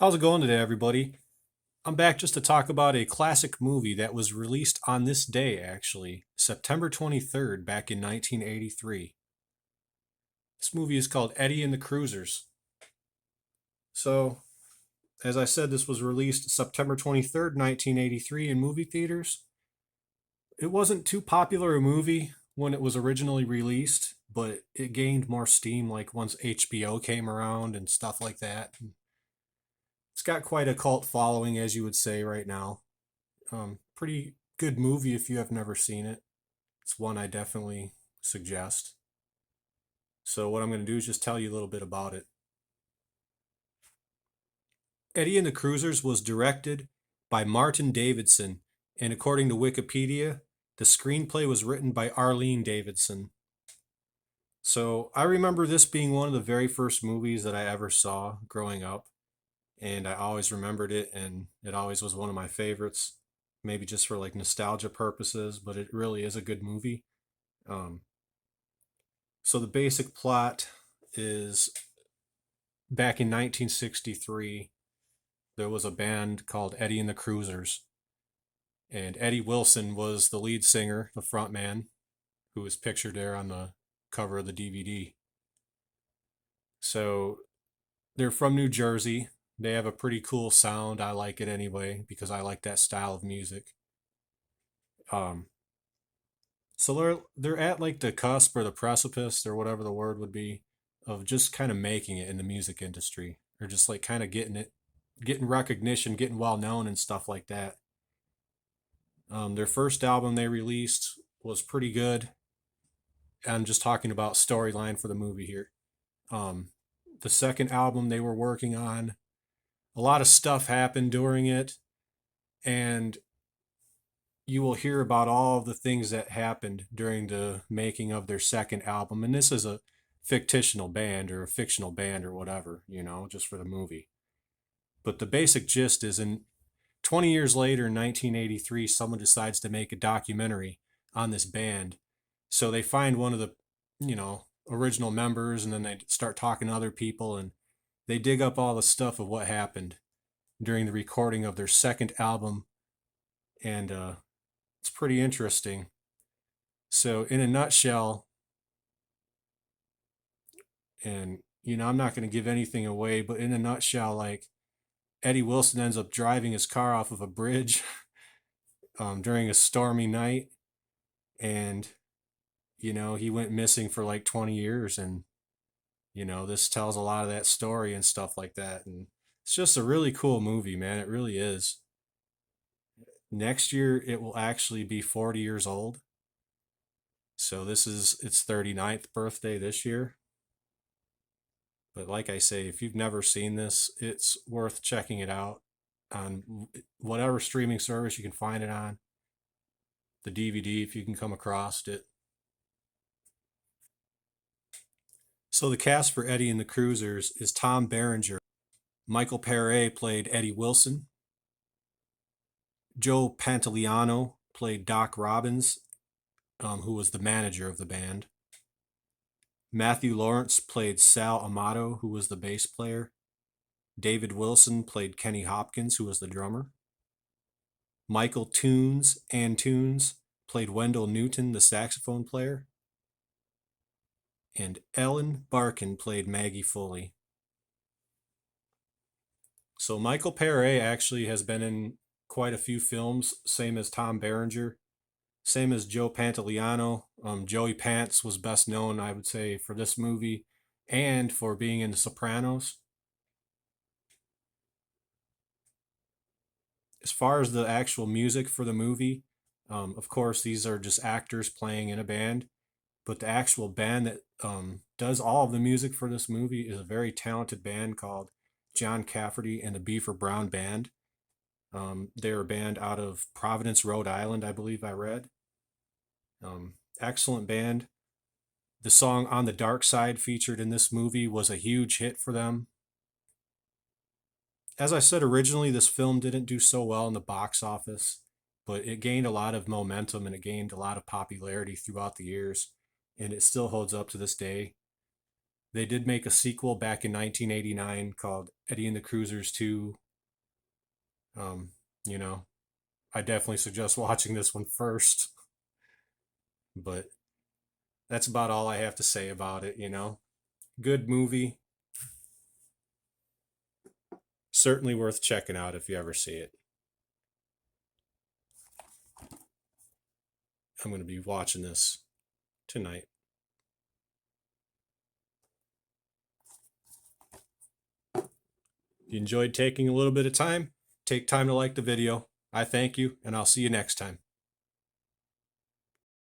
How's it going today, everybody? I'm back just to talk about a classic movie that was released on this day, actually, September 23rd, back in 1983. This movie is called Eddie and the Cruisers. So, as I said, this was released September 23rd, 1983, in movie theaters. It wasn't too popular a movie when it was originally released, but it gained more steam like once HBO came around and stuff like that. It's got quite a cult following, as you would say right now. Pretty good movie if you have never seen it. It's one I definitely suggest. So, what I'm going to do is just tell you a little bit about it. Eddie and the Cruisers was directed by Martin Davidson, and according to Wikipedia, the screenplay was written by Arlene Davidson. So, I remember this being one of the very first movies that I ever saw growing up, and I always remembered it, and it always was one of my favorites. Maybe just for like nostalgia purposes, but it really is a good movie. Um, So the basic plot is back in 1963, there was a band called Eddie and the Cruisers, and Eddie Wilson was the lead singer, the front man, who was pictured there on the cover of the DVD. So they're from New Jersey. They have a pretty cool sound. I like it anyway because I like that style of music. Um, so they're at like the cusp or the precipice or whatever the word would be of just kind of making it in the music industry or just like kind of getting recognition, getting well known and stuff like that. Their first album they released was pretty good. I'm just talking about storyline for the movie here. Um, the second album they were working on, a lot of stuff happened during it, and you will hear about all of the things that happened during the making of their second album. And this is a fictional band or a fictional band or whatever, just for the movie. But the basic gist is in 20 years later, in 1983, someone decides to make a documentary on this band. So they find one of the, original members and then they start talking to other people and they dig up all the stuff of what happened during the recording of their second album. And it's pretty interesting. So, in a nutshell, and I'm not going to give anything away, but in a nutshell, like Eddie Wilson ends up driving his car off of a bridge during a stormy night, and he went missing for like 20 years, and this tells a lot of that story and stuff like that, and it's just a really cool movie, man. It really is. Next year, it will actually be 40 years old. So this is its 39th birthday this year. But like I say, if you've never seen this, it's worth checking it out on whatever streaming service you can find it on, the DVD if you can come across it. So the cast for Eddie and the Cruisers is Tom Berenger. Michael Paré played Eddie Wilson. Joe Pantoliano played Doc Robbins, who was the manager of the band. Matthew Lawrence played Sal Amato, who was the bass player. David Wilson played Kenny Hopkins, who was the drummer. Michael Tunes played Wendell Newton, the saxophone player. And Ellen Barkin played Maggie Foley. So Michael Paré actually has been in quite a few films, same as Tom Berenger, same as Joe Pantoliano. Joey Pants was best known, I would say, for this movie and for being in The Sopranos. As far as the actual music for the movie, of course, these are just actors playing in a band, but the actual band that does all of the music for this movie is a very talented band called John Cafferty and the Beaver Brown Band. They're a band out of Providence, Rhode Island, I believe I read. Excellent band. The song On the Dark Side featured in this movie was a huge hit for them. As I said originally, this film didn't do so well in the box office, but it gained a lot of momentum and it gained a lot of popularity throughout the years, and it still holds up to this day. They did make a sequel back in 1989 called Eddie and the Cruisers 2. Um, you know, I definitely suggest watching this one first, but that's about all I have to say about it, you know. Good movie. Certainly worth checking out if you ever see it. I'm going to be watching this tonight. If you enjoyed taking a little bit of time, take time to like the video. I thank you, and I'll see you next time.